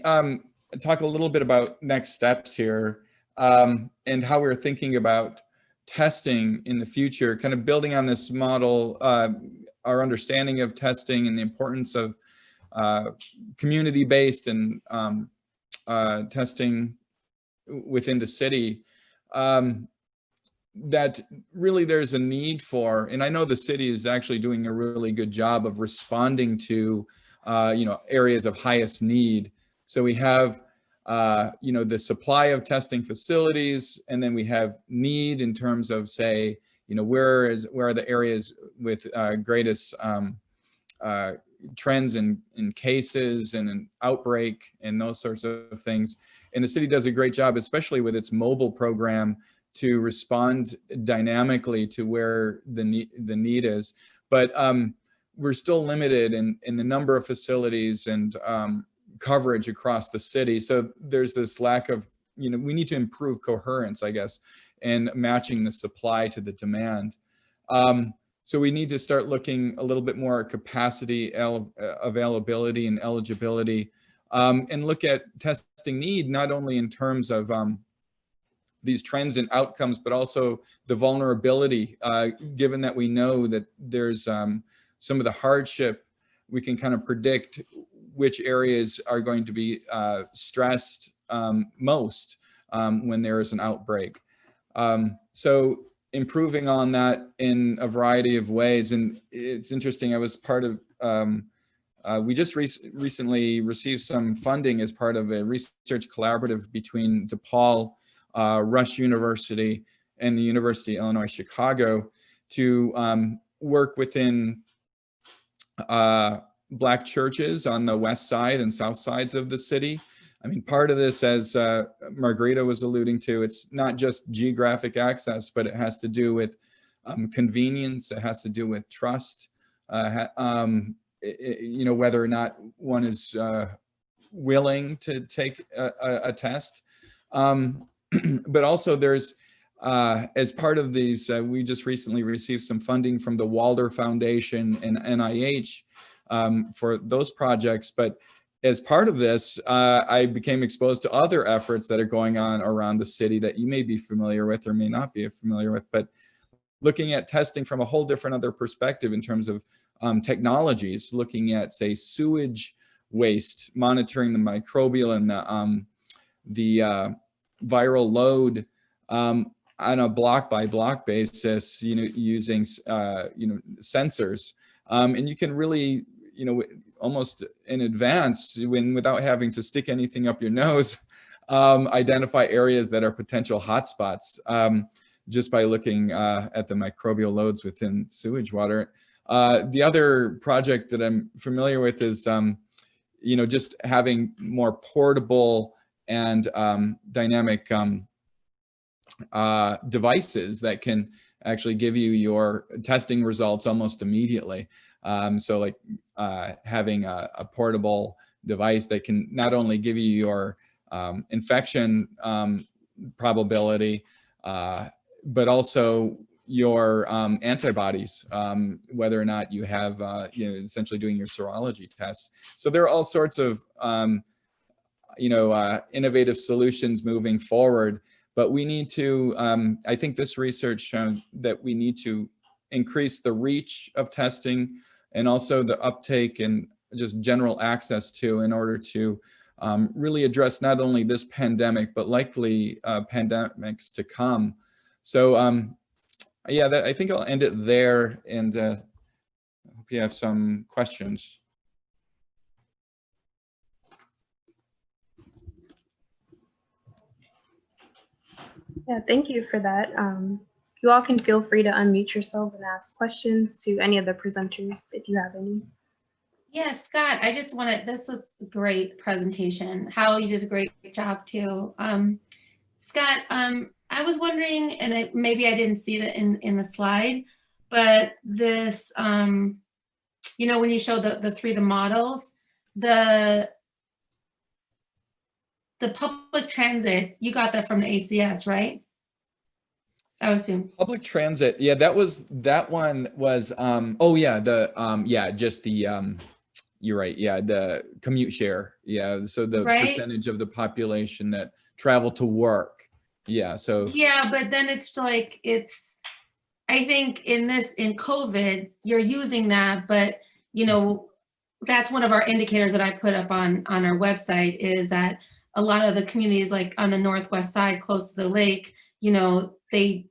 talk a little bit about next steps here, and how we're thinking about testing in the future, kind of building on this model, our understanding of testing and the importance of community-based and testing within the city. That really there's a need for, and I know the city is actually doing a really good job of responding to, areas of highest need. So we have, the supply of testing facilities, and then we have need in terms of, say, where are the areas with greatest trends in cases and an outbreak and those sorts of things. And the city does a great job, especially with its mobile program, to respond dynamically to where the need is. But we're still limited in the number of facilities and coverage across the city. So there's this lack of, we need to improve coherence, I guess, and matching the supply to the demand. So we need to start looking a little bit more at capacity, availability, and eligibility, and look at testing need, not only in terms of these trends and outcomes, but also the vulnerability, given that we know that there's some of the hardship, we can kind of predict which areas are going to be stressed most when there is an outbreak. So improving on that in a variety of ways. And it's interesting, I was part of, we just recently received some funding as part of a research collaborative between DePaul, Rush University, and the University of Illinois Chicago to work within Black churches on the west side and south sides of the city. I mean, part of this, as Margarita was alluding to, it's not just geographic access, but it has to do with convenience. It has to do with trust, whether or not one is willing to take a test. But also there's, as part of these, we just recently received some funding from the Walder Foundation and NIH for those projects. But as part of this, I became exposed to other efforts that are going on around the city that you may be familiar with or may not be familiar with, but looking at testing from a whole different other perspective in terms of technologies, looking at, say, sewage waste, monitoring the microbial and the viral load on a block by block basis, using sensors, and you can really, almost in advance, without having to stick anything up your nose, identify areas that are potential hotspots just by looking at the microbial loads within sewage water. The other project that I'm familiar with is, just having more portable and dynamic devices that can actually give you your testing results almost immediately. So like having a portable device that can not only give you your infection probability, but also your antibodies, whether or not you have, essentially doing your serology tests. So there are all sorts of, innovative solutions moving forward, but we need to, I think this research shown that we need to increase the reach of testing and also the uptake and just general access to, in order to really address not only this pandemic, but likely pandemics to come. So yeah, I think I'll end it there, and I hope you have some questions. Yeah, thank you for that. You all can feel free to unmute yourselves and ask questions to any of the presenters if you have any. Yeah, Scott, I just wanted, this was a great presentation. Hal, you did a great job too. Scott, I was wondering, and maybe I didn't see that in the slide, but this, when you show the 3D models, the public transit, you got that from the ACS, right? I would assume. Public transit, yeah, that one was, oh yeah, just the, you're right, yeah, the commute share, yeah, so the percentage of the population that travel to work, yeah, so. Yeah, but then it's like, I think in COVID, you're using that, but that's one of our indicators that I put up on our website, is that a lot of the communities, like on the northwest side, close to the lake, they,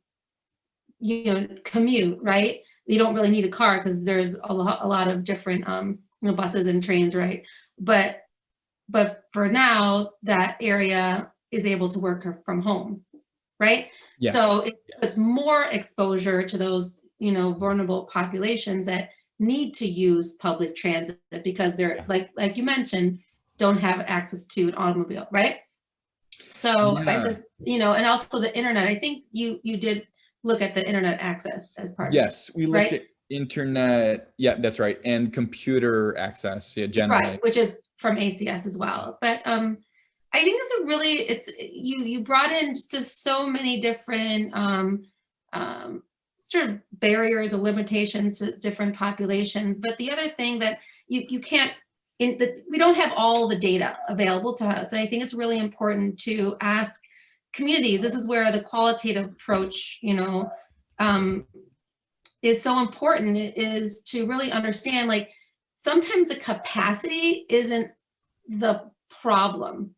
commute, right? You don't really need a car because there's a lot of different, buses and trains, right? But for now, that area is able to work from home, right? Yes. So it's more exposure to those, vulnerable populations that need to use public transit because they're, like you mentioned, don't have access to an automobile, right? So and also the internet. I think you did look at the internet access as part of it. Yes, we looked at internet. Yeah, that's right, and computer access. Yeah, generally. Right, which is from ACS as well. But I think it's a really you brought in just so many different sort of barriers or limitations to different populations. But the other thing that you can't. We don't have all the data available to us. And I think it's really important to ask communities. This is where the qualitative approach, is so important, is to really understand, like, sometimes the capacity isn't the problem,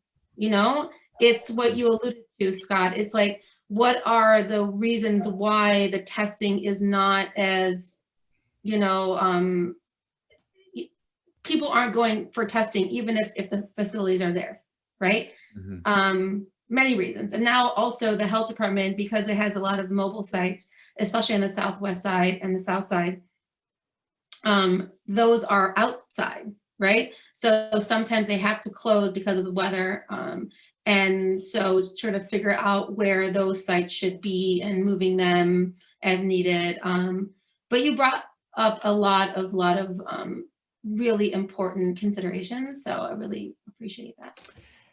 it's what you alluded to, Scott. It's like, what are the reasons why the testing is not as, people aren't going for testing, even if the facilities are there, right? Mm-hmm. Many reasons. And now also the health department, because it has a lot of mobile sites, especially on the southwest side and the south side, those are outside, right? So sometimes they have to close because of the weather. And so sort of figure out where those sites should be and moving them as needed. But you brought up a lot of really important considerations. So I really appreciate that.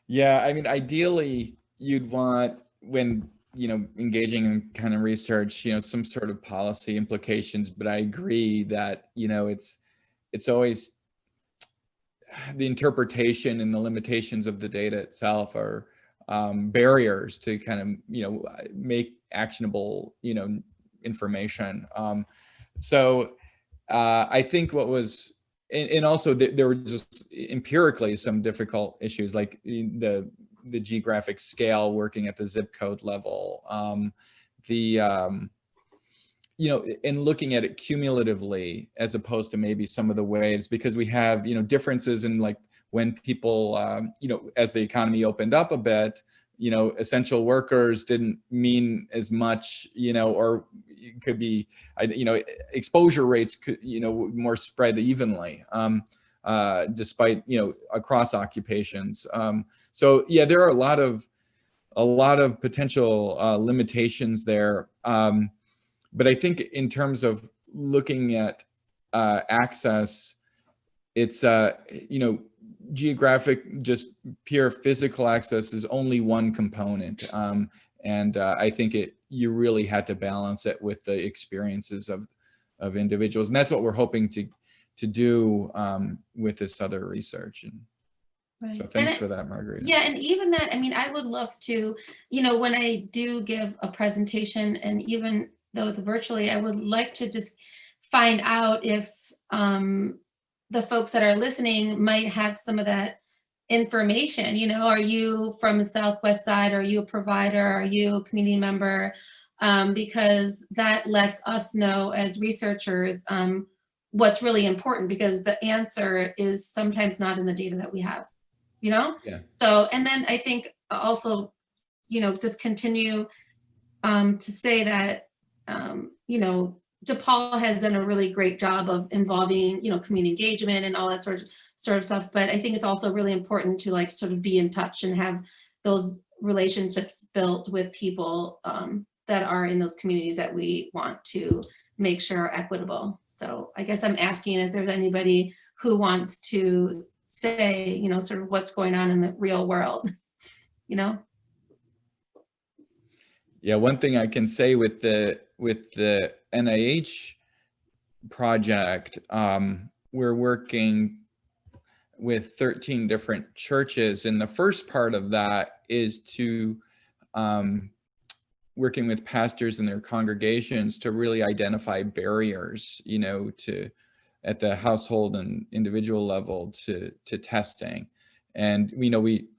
Yeah, I mean, ideally you'd want, when, engaging in kind of research, some sort of policy implications, but I agree that, it's always the interpretation and the limitations of the data itself are barriers to kind of, make actionable, information. So I think what was, and also there were just empirically some difficult issues, like the geographic scale, working at the zip code level, and looking at it cumulatively as opposed to maybe some of the waves, because we have, differences in, like, when people, as the economy opened up a bit, essential workers didn't mean as much, or it could be, exposure rates could, more spread evenly. despite, across occupations. So yeah, there are a lot of potential limitations there. But I think in terms of looking at access, it's, geographic, just pure physical access is only one component. And I think you really had to balance it with the experiences of individuals. And that's what we're hoping to do with this other research. And Right. so thanks for that, Margarita. Yeah, and even that, I mean, I would love to, when I do give a presentation, and even though it's virtually, I would like to just find out if the folks that are listening might have some of that information. Are you from the Southwest side? Are you a provider? Are you a community member? Because that lets us know as researchers what's really important, because the answer is sometimes not in the data that we have. Yeah. So, and then I think also, just continue to say that, DePaul has done a really great job of involving, community engagement and all that sort of stuff. But I think it's also really important to sort of be in touch and have those relationships built with people that are in those communities that we want to make sure are equitable. So I guess I'm asking if there's anybody who wants to say, sort of what's going on in the real world, Yeah, one thing I can say with the NIH project, we're working with 13 different churches, and the first part of that is to working with pastors and their congregations to really identify barriers, at the household and individual level to testing. And we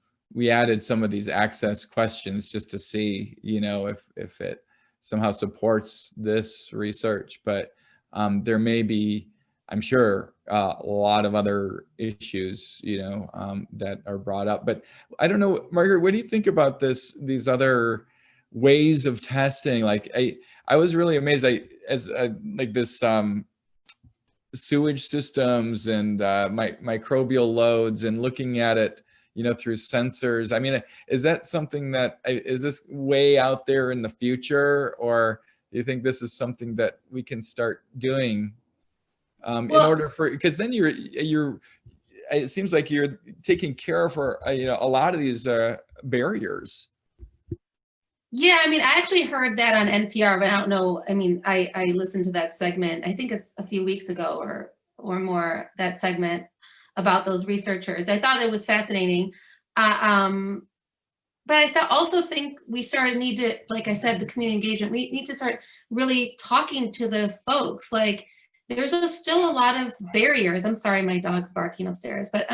added some of these access questions just to see, if it somehow supports this research. But there may be, I'm sure, a lot of other issues, that are brought up. But I don't know, Margaret, what do you think about these other ways of testing? Like I was really amazed this sewage systems and microbial loads, and looking at it, through sensors. I mean, is that something is this way out there in the future, or do you think this is something that we can start doing in order because then it seems like you're taking care of a lot of these barriers. Yeah, I mean, I actually heard that on NPR, but I don't know. I mean, I listened to that segment. I think it's a few weeks ago or more, that segment about those researchers. I thought it was fascinating. But I also think we need to, like I said, the community engagement, we need to start really talking to the folks. There's still a lot of barriers. I'm sorry, my dog's barking upstairs, but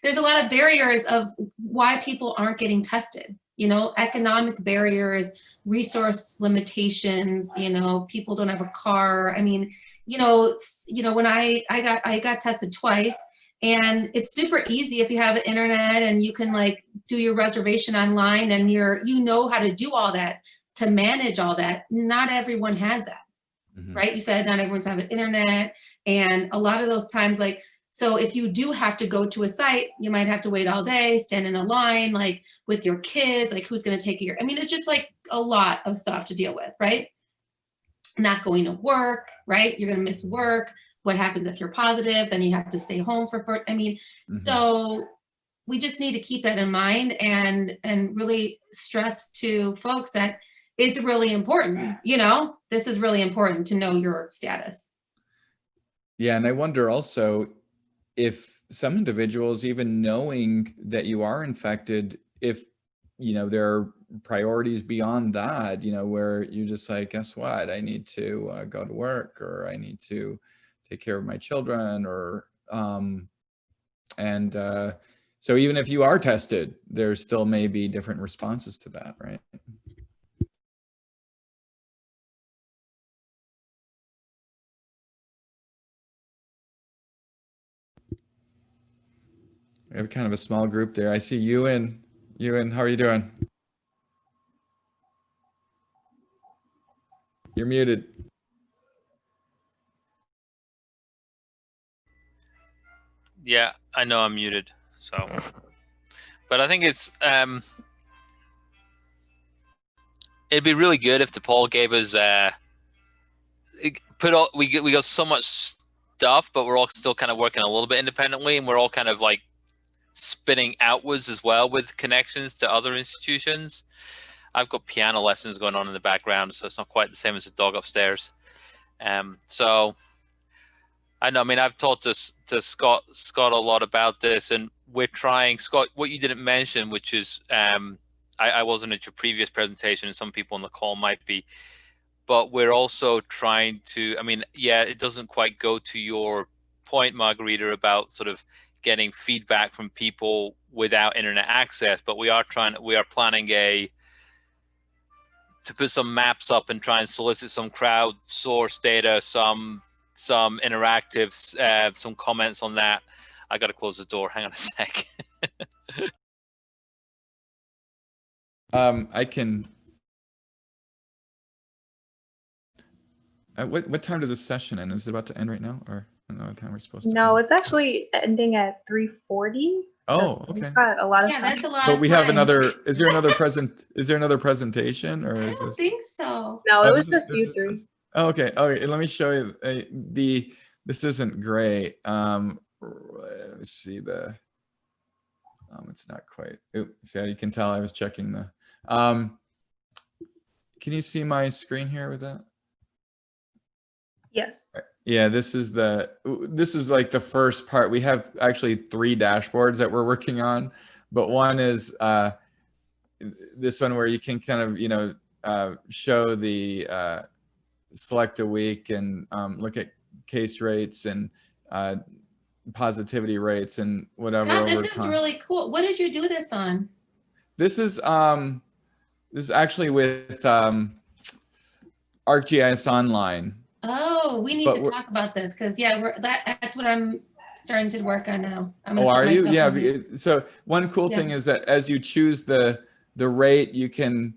there's a lot of barriers of why people aren't getting tested. Economic barriers, resource limitations, people don't have a car. I mean, when I got tested twice, and it's super easy if you have an internet and you can do your reservation online, and you know how to do all that, to manage all that. Not everyone has that, right? You said not everyone's have an internet, and a lot of those times, so if you do have to go to a site, you might have to wait all day, stand in a line, with your kids, who's going to take I mean, it's just a lot of stuff to deal with, right? Not going to work, right? You're going to miss work. What happens if you're positive? Then you have to stay home I mean, so we just need to keep that in mind and really stress to folks that it's really important, this is really important to know your status. Yeah, and I wonder also if some individuals, even knowing that you are infected, if there are priorities beyond that, where you're just guess what, I need to go to work, or I need to take care of my children, or so even if you are tested, there still may be different responses to that, right? We have kind of a small group there. I see Ewan. Ewan, how are you doing? You're muted. Yeah, I know I'm muted. So, but I think it's it'd be really good if DePaul gave us we got so much stuff, but we're all still kind of working a little bit independently, and we're all kind of like spinning outwards as well with connections to other institutions. I've got piano lessons going on in the background, so it's not quite the same as the dog upstairs. So I know. I mean, I've talked to Scott a lot about this, and we're trying. Scott, what you didn't mention, which is I wasn't at your previous presentation, and some people on the call might be, but we're also trying to. I mean, yeah, it doesn't quite go to your point, Margarita, about sort of getting feedback from people without internet access, but we are planning to put some maps up and try and solicit some crowdsourced data, some interactives, some comments on that. I got to close the door. Hang on a sec. I can. What time does this session end? Is it about to end right now, or I don't know what time we're supposed to? No, end? it's actually ending at 3:40. Oh, okay. We've got a lot of Yeah, time. that's a lot But of we time. have another. Is there another presentation, or I is don't this? think so. No, it Oh, was this is- just you three. Oh, okay. Okay. Let me show you This isn't great. Let's see the. It's not quite. Ooh, see, you can tell I was checking the. Can you see my screen here with that? Yes. Yeah, this is like the first part. We have actually 3 dashboards that we're working on, but one is this one where you can kind of show the select a week and look at case rates and positivity rates and whatever. Scott, over this is time. really cool. What did you do this on? This is actually with ArcGIS Online. Oh, we need But to we're- talk about this because yeah, that's what I'm starting to work on now. I'm Oh, gonna put are you? myself Yeah. on here. So one cool Yeah. thing is that as you choose the rate, you can,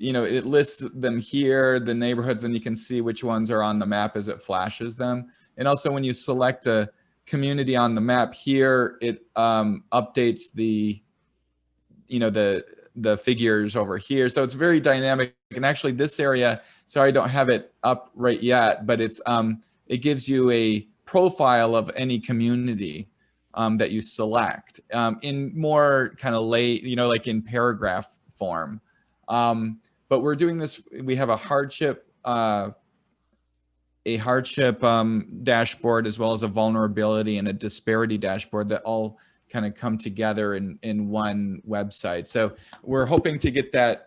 it lists them here, the neighborhoods, and you can see which ones are on the map as it flashes them. And also when you select a community on the map here, it updates the, the figures over here. So it's very dynamic. And actually this area, sorry, I don't have it up right yet, but it gives you a profile of any community that you select in more kind of late, like in paragraph form. But we're doing this, we have a hardship dashboard, as well as a vulnerability and a disparity dashboard that all kind of come together in one website. So we're hoping to get that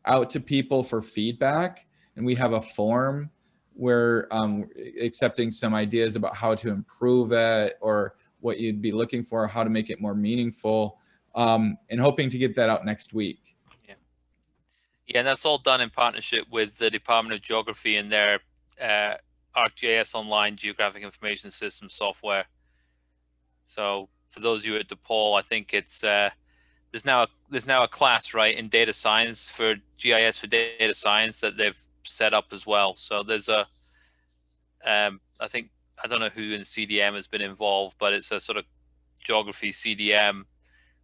out to people for feedback. And we have a form where accepting some ideas about how to improve it or what you'd be looking for, how to make it more meaningful, and hoping to get that out next week. Yeah, and that's all done in partnership with the Department of Geography and their ArcGIS Online Geographic Information System software. So for those of you at DePaul, I think it's there's now a class, right, in data science for GIS for data science that they've set up as well. So there's a I don't know who in CDM has been involved, but it's a sort of geography CDM.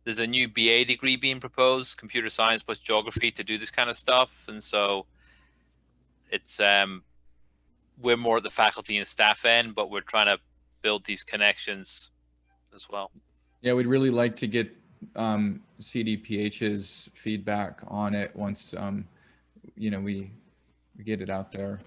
There's a new BA degree being proposed, computer science plus geography, to do this kind of stuff. And so it's we're more at the faculty and staff end, but we're trying to build these connections as well. Yeah, we'd really like to get CDPH's feedback on it once we get it out there.